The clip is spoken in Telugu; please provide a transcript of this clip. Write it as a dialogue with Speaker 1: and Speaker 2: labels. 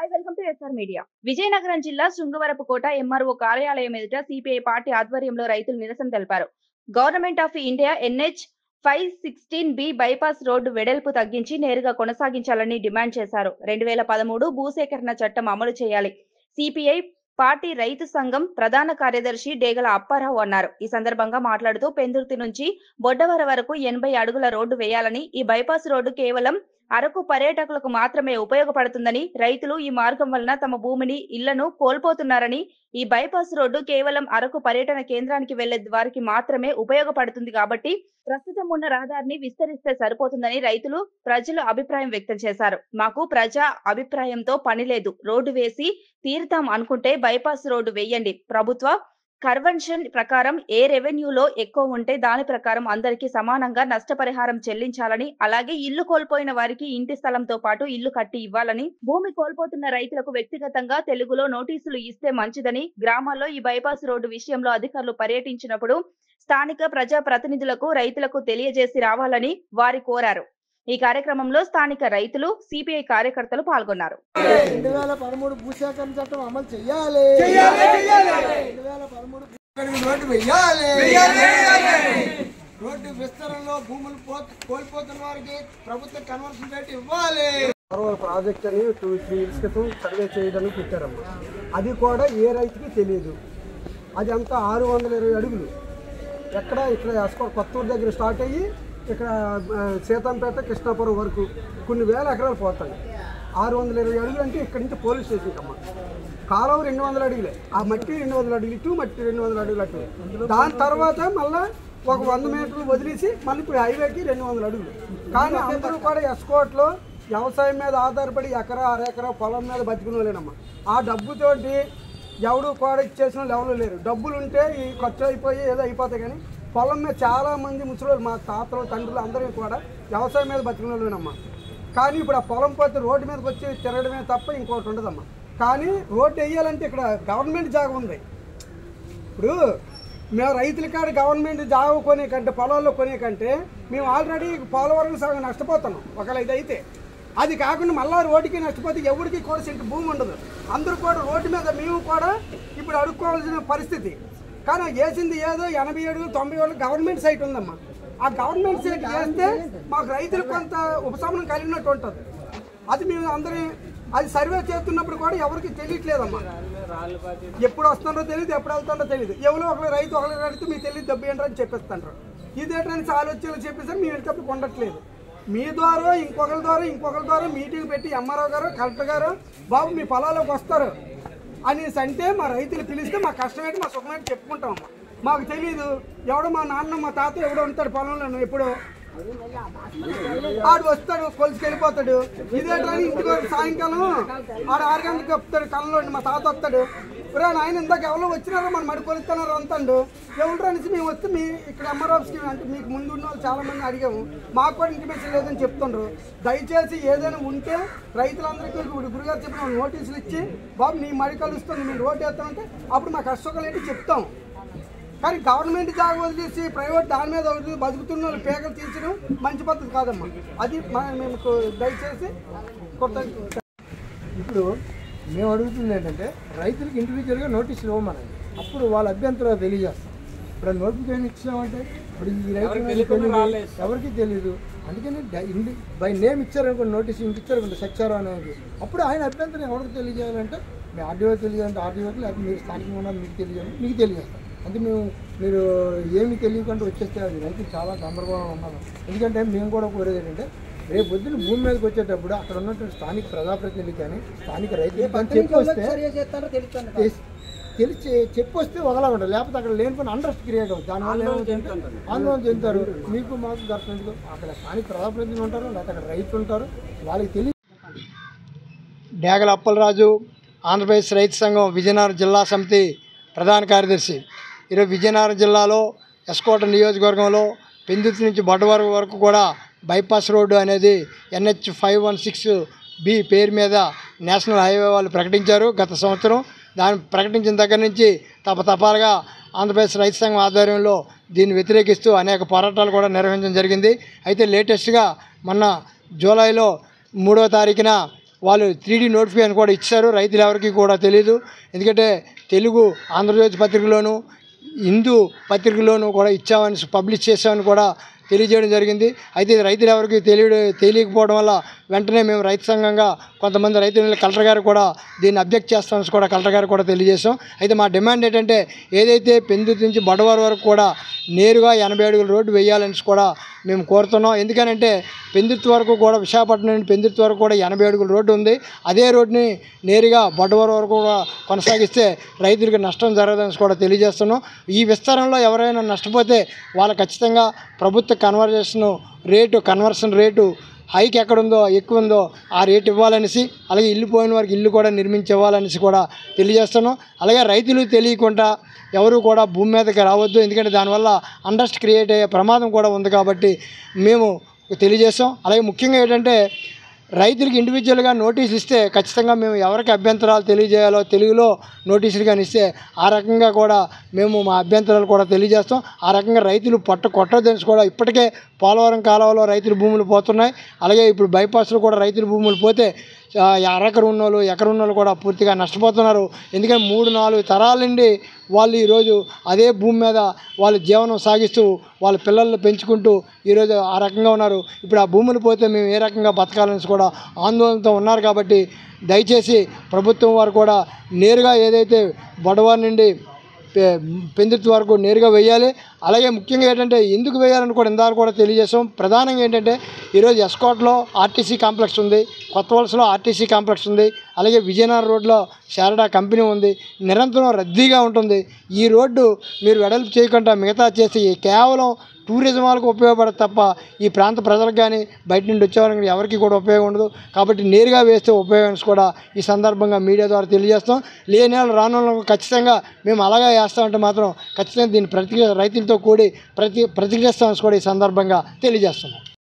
Speaker 1: Hi welcome to SR media. Vizianagaram జిల్లా శృంగవరపుకోట ఎంఆర్ఓ కార్యాలయం ఎదుట సిపిఐ పార్టీ ఆధ్వర్యంలో రైతులు నిరసన తెలిపారు. Government of India NH 516B bypass road వెడల్పు తగ్గించి నేరుగా కొనసాగించాలని డిమాండ్ చేశారు. 2013 భూసేకరణ చట్టం అమలు చేయాలి. సిపిఐ పార్టీ రైతు సంఘం ప్రధాన కార్యదర్శి డేగల అప్పారావు అన్నారు. ఈ సందర్భంగా మాట్లాడుతూ పెందుర్తి నుంచి బొడ్డవర వరకు 80 అడుగుల రోడ్డు వేయాలని, ఈ బైపాస్ రోడ్డు కేవలం అరకు పర్యాటకులకు మాత్రమే ఉపయోగపడుతుందని, రైతులు ఈ మార్గం వలన తమ భూమిని, ఇళ్లను కోల్పోతున్నారని, ఈ బైపాస్ రోడ్డు కేవలం అరకు పర్యటన కేంద్రానికి వెళ్లే వారికి మాత్రమే ఉపయోగపడుతుంది కాబట్టి ప్రస్తుతం ఉన్న రహదారిని విస్తరిస్తే సరిపోతుందని ప్రజలు అభిప్రాయం వ్యక్తం చేశారు. మాకు ప్రజా అభిప్రాయంతో పని లేదు. రోడ్డు వేసి తీరుతాం అనుకుంటే బైపాస్ రోడ్డు వేయండి. ప్రభుత్వ కన్వెన్షన్ ప్రకారం ఏ రెవెన్యూలో ఎక్కువ ఉంటే దాని ప్రకారం అందరికీ సమానంగా నష్టపరిహారం చెల్లించాలని, అలాగే ఇల్లు కోల్పోయిన వారికి ఇంటి స్థలంతో పాటు ఇల్లు కట్టి ఇవ్వాలని, భూమి కోల్పోతున్న రైతులకు వ్యక్తిగతంగా తెలుగులో నోటీసులు ఇస్తే మంచిదని, గ్రామాల్లో ఈ బైపాస్ రోడ్డు విషయంలో అధికారులు పర్యటించినప్పుడు స్థానిక ప్రజా ప్రతినిధులకు, రైతులకు తెలియజేసి రావాలని వారు కోరారు. ఈ కార్యక్రమంలో స్థానిక రైతులు, సిపిఐ కార్యకర్తలు పాల్గొన్నారు.
Speaker 2: 2013 భూసేకరణ చట్టం అమలు చేయాలి. 2013 రోడ్డు వేయాలి. రోడ్డు విస్తరణలో భూములు కోల్పోతున్న వారికి ప్రభుత్వ కన్వర్షన్ రేట్ ఇవ్వాలి. ప్రాజెక్ట్ అని 2-3 ఇయర్స్ క్రితం సర్వే చేయడానికి పెట్టారమ్మా. అది కూడా ఏ రైతుకి తెలియదు. అది అంతా 620 అడుగులు. ఇక్కడ కొత్తూరు దగ్గర స్టార్ట్ అయ్యి ఇక్కడ సీతంపేట, కృష్ణాపురం వరకు కొన్ని వేల ఎకరాలు పోతాయి. 620 అడుగులు అంటే ఇక్కడి నుంచి పోలీస్ స్టేషన్కి అమ్మ. కాలువ 200 అడుగులే. ఆ మట్టి 200 అడుగులు ఇటు, మట్టి 200 అడుగులు అటు. దాని తర్వాత మళ్ళీ ఒక 100 మీటర్లు వదిలేసి మళ్ళీ ఇప్పుడు హైవేకి 200 అడుగులు. కానీ అందరూ కూడా ఎస్కోట్లో వ్యవసాయం మీద ఆధారపడి ఎకరా, అరెకరా పొలం మీద బతికునేలేనమ్మా. ఆ డబ్బుతోటి ఎవడు కూడా ఇచ్చేసిన లెవెల్ లేరు. డబ్బులు ఉంటే ఈ ఖర్చు అయిపోయి ఏదో అయిపోతాయి. కానీ పొలం మీద చాలామంది ముసలోళ్ళు, మా తాతలు, తండ్రులు అందరూ కూడా వ్యవసాయం మీద బతికినోళ్ళేనమ్మా. కానీ ఇప్పుడు ఆ పొలం పోతే రోడ్డు మీదకి వచ్చి తిరగడమే తప్ప ఇంకోటి ఉండదమ్మా. కానీ రోడ్డు వేయాలంటే ఇక్కడ గవర్నమెంట్ జాగా ఉంది. ఇప్పుడు మేము రైతుల కాడ గవర్నమెంట్ జాగా కొనే కంటే, పొలాల్లో కొనే కంటే మేము ఆల్రెడీ పోలవరం సగం నష్టపోతున్నాం ఒకవేళ ఇది అయితే. అది కాకుండా మళ్ళీ రోడ్డుకి నష్టపోతే ఎవరికి కూడా సెంటు భూమి ఉండదు. అందరూ కూడా రోడ్డు మీద మేము కూడా ఇప్పుడు అడుక్కోవాల్సిన పరిస్థితి. కానీ వేసింది ఏదో 80 అడుగులు 90 అడుగులు గవర్నమెంట్ సైట్ ఉందమ్మా. ఆ గవర్నమెంట్ సైట్ వేస్తే మాకు రైతులకు కొంత ఉపశమనం కలిగినట్టు ఉంటుంది. అది మేము అందరం అది సర్వే చేస్తున్నప్పుడు కూడా ఎవరికి తెలియట్లేదమ్మా. ఎప్పుడు వస్తుందో తెలియదు, ఎప్పుడు వెళ్తుందో తెలియదు. ఎవరో ఒకరు రైతు ఒకరు అడిగితే మీకు తెలియదు, డబ్బు ఏంటని చెప్పేస్తుంటారు. ఇదేంటని ఆలోచనలు చెప్పేసరి మేము వెళ్ళేటప్పుడు ఉండట్లేదు. మీ ద్వారా ఇంకొకరి ద్వారా మీటింగ్ పెట్టి ఎంఆర్ఓ గారు, కలెక్టర్ గారు బాబు మీ పొలాల్లోకి వస్తారు అనేసి అంటే మా రైతులు పిలిస్తే మా కష్టమేంటి, మా సుఖమేంటి చెప్పుకుంటామమ్మా. మాకు తెలియదు. ఎవడో మా నాన్న, మా తాత ఎవడో ఉంటాడు పొలంలో, ఎప్పుడో ఆడు వస్తాడు, కొలిసికి వెళ్ళిపోతాడు. ఇదేంటని ఇంటికి సాయంకాలం ఆడు 6 గంటలకు వస్తాడు కళ్ళలో. మా తాత వస్తాడు, ఆయన ఇందాక ఎవరో వచ్చినారో మన మడి కొలుస్తున్నారు అంతాడు. ఎవరు అనేసి మేము వస్తే మీ ఇక్కడ ఎంఆర్ ఆఫీస్కి అంటే మీకు ముందు ఉన్న వాళ్ళు చాలామంది అడిగాము, మాకు కూడా ఇంటిమేషన్ లేదని చెప్తుండ్రు. దయచేసి ఏదైనా ఉంటే రైతులందరికీ గురుగారు చెప్పిన నోటీసులు ఇచ్చి బాబు నీ మడి కలుస్తుంది, మీరు రోడ్డు వేస్తామంటే అప్పుడు మా కష్టం ఏంటి చెప్తాం. కానీ గవర్నమెంట్ జాగా వదిలేసి ప్రైవేట్ దాని మీద బతుకుతున్న వాళ్ళు పేకలు తీర్చడం మంచి పద్ధతి కాదమ్మా. అది మేము దయచేసి ఇప్పుడు మేము అడుగుతుంది ఏంటంటే రైతులకు ఇండివిజువల్గా నోటీసులు ఇవ్వమనండి. అప్పుడు వాళ్ళ అభ్యంతరాలు తెలియజేస్తాం. ఇప్పుడు నోటిఫికేషన్ ఇచ్చామంటే ఇప్పుడు ఈ రైతులు ఎవరికి తెలియదు. అందుకని బై నేమ్ ఇచ్చారనుకోండి, నోటీసు ఇంక ఇచ్చారనుకోండి సచ్చారు అనేది, అప్పుడు ఆయన అభ్యంతరం ఎవరికి తెలియజేయాలంటే మేము ఆర్డీఓ తెలియాలంటే ఆర్డీఓకి, లేకపోతే మీరు స్థానికంగా ఉన్నారు మీకు తెలియజేస్తాం. అంటే మీరు ఏమి తెలియకుండా వచ్చేస్తే అది రైతులు చాలా గందరగోళం ఉన్నాను. ఎందుకంటే మేము కూడా కోరేది ఏంటంటే రేపు పొద్దున్న భూమి మీదకి వచ్చేటప్పుడు అక్కడ ఉన్నటువంటి స్థానిక ప్రజాప్రతినిధులు కానీ స్థానిక రైతులు చెప్పొస్తే ఒకలా ఉంటుంది. లేకపోతే అక్కడ లేనిపోయిన అండర్స్ట్ క్రియేట్ అవుతుంది. దానివల్ల ఏమవుతుందంటే ఆందోళన చెందుతారు. మీకు మాకు ఘర్షణ ఎందుకు, అక్కడ స్థానిక ప్రజాప్రతినిధులు ఉంటారు, లేకపోతే అక్కడ రైతులు ఉంటారు, వాళ్ళకి తెలియదు. డేగల అప్పలరాజు, ఆంధ్రప్రదేశ్ రైతు సంఘం విజయనగరం జిల్లా సమితి ప్రధాన కార్యదర్శి. ఈరోజు విజయనగరం జిల్లాలో ఎస్కోట నియోజకవర్గంలో పెందుర్తి నుంచి బొడ్డవరం వరకు కూడా బైపాస్ రోడ్డు అనేది NH 516B పేరు మీద నేషనల్ హైవే వాళ్ళు ప్రకటించారు గత సంవత్సరం. దాన్ని ప్రకటించిన దగ్గర నుంచి తపాలుగా ఆంధ్రప్రదేశ్ రైతు సంఘం ఆధ్వర్యంలో దీన్ని వ్యతిరేకిస్తూ అనేక పోరాటాలు కూడా నిర్వహించడం జరిగింది. అయితే లేటెస్ట్గా మొన్న జూలైలో 3వ తారీఖున
Speaker 3: వాళ్ళు 3D నోటిఫికేషన్ కూడా ఇచ్చారు. రైతులు ఎవరికి కూడా తెలియదు. ఎందుకంటే తెలుగు ఆంధ్రజ్యోతి పత్రికలోను, హిందూ పత్రికలోను కూడా ఇచ్చామని పబ్లిష్ చేసామని కూడా తెలియజేయడం జరిగింది. అయితే ఇది రైతులు ఎవరికి తెలియకపోవడం వల్ల వెంటనే మేము రైతు సంఘంగా కొంతమంది రైతులు కలెక్టర్ గారు కూడా దీన్ని అబ్జెక్ట్ చేస్తామని కూడా కలెక్టర్ గారు కూడా తెలియజేసాం. అయితే మా డిమాండ్ ఏంటంటే ఏదైతే పెందుర్తి నుంచి బొడ్డవారి వరకు కూడా నేరుగా 80 అడుగుల రోడ్డు వేయాలని కూడా మేము కోరుతున్నాం. ఎందుకనంటే పెందుర్తి వరకు కూడా విశాఖపట్నం నుండి పెందుర్తి వరకు కూడా 80 అడుగుల రోడ్డు ఉంది. అదే రోడ్డుని నేరుగా బొడ్డవారి వరకు కూడా కొనసాగిస్తే రైతులకు నష్టం జరగదని కూడా తెలియజేస్తున్నాం. ఈ విస్తరణలో ఎవరైనా నష్టపోతే వాళ్ళు ఖచ్చితంగా ప్రభుత్వ కన్వర్షన్ రేటు హైక్ ఎక్కడుందో ఎక్కువ ఉందో ఆ రేటు ఇవ్వాలనేసి, అలాగే ఇల్లు పోయిన వారికి ఇల్లు కూడా నిర్మించి ఇవ్వాలనేసి కూడా తెలియజేస్తున్నాం. అలాగే రైతులు తెలియకుండా ఎవరు కూడా భూమి మీదకి రావద్దు. ఎందుకంటే దానివల్ల అండస్ట్ క్రియేట్ అయ్యే ప్రమాదం కూడా ఉంది కాబట్టి మేము తెలియజేస్తాం. అలాగే ముఖ్యంగా ఏంటంటే రైతులకు ఇండివిజువల్గా నోటీసులు ఇస్తే ఖచ్చితంగా మేము ఎవరికి అభ్యంతరాలు తెలియజేయాలో తెలుగులో నోటీసులు కానీ ఇస్తే ఆ రకంగా కూడా మేము మా అభ్యంతరాలు కూడా తెలియజేస్తాం. ఆ రకంగా రైతులు కొట్టొద్దని కూడా ఇప్పటికే పోలవరం కాలువలో రైతుల భూములు పోతున్నాయి. అలాగే ఇప్పుడు బైపాస్లో కూడా రైతుల భూములు పోతే ఎకరం ఉన్నోళ్ళు కూడా పూర్తిగా నష్టపోతున్నారు. ఎందుకంటే 3-4 తరాల నుండి వాళ్ళు ఈరోజు అదే భూమి మీద వాళ్ళు జీవనం సాగిస్తూ వాళ్ళ పిల్లల్ని పెంచుకుంటూ ఈరోజు ఆ రకంగా ఉన్నారు. ఇప్పుడు ఆ భూములు పోతే మేము ఏ రకంగా బతకాలని కూడా ఆందోళనతో ఉన్నారు. కాబట్టి దయచేసి ప్రభుత్వం వారు కూడా నేరుగా ఏదైతే బొడవారి నుండి పెందుర్తి వరకు నేరుగా వేయాలి. అలాగే ముఖ్యంగా ఏంటంటే ఎందుకు వేయాలని కూడా ఇందాక కూడా తెలియజేసాం. ప్రధానంగా ఏంటంటే ఈరోజు ఎస్కాట్లో ఆర్టీసీ కాంప్లెక్స్ ఉంది, కొత్త వలసలో ఆర్టీసీ కాంప్లెక్స్ ఉంది, అలాగే విజయనగరం రోడ్లో శారడా కంపెనీ ఉంది. నిరంతరం రద్దీగా ఉంటుంది. ఈ రోడ్డు మీరు వెడల్పు చేయకుండా మిగతా చేసి కేవలం టూరిజం వాళ్ళకు ఉపయోగపడదు తప్ప ఈ ప్రాంత ప్రజలకు కానీ బయట నుండి వచ్చేవాళ్ళకి ఎవరికి కూడా ఉపయోగం ఉండదు. కాబట్టి నేరుగా వేస్తే ఉపయోగాన్ని కూడా ఈ సందర్భంగా మీడియా ద్వారా తెలియజేస్తాం. లేని వాళ్ళు రానున్న ఖచ్చితంగా మేము అలాగే వేస్తామంటే మాత్రం ఖచ్చితంగా దీన్ని రైతులతో కూడి ప్రతిఘటిస్తామని కూడా ఈ సందర్భంగా తెలియజేస్తున్నాం.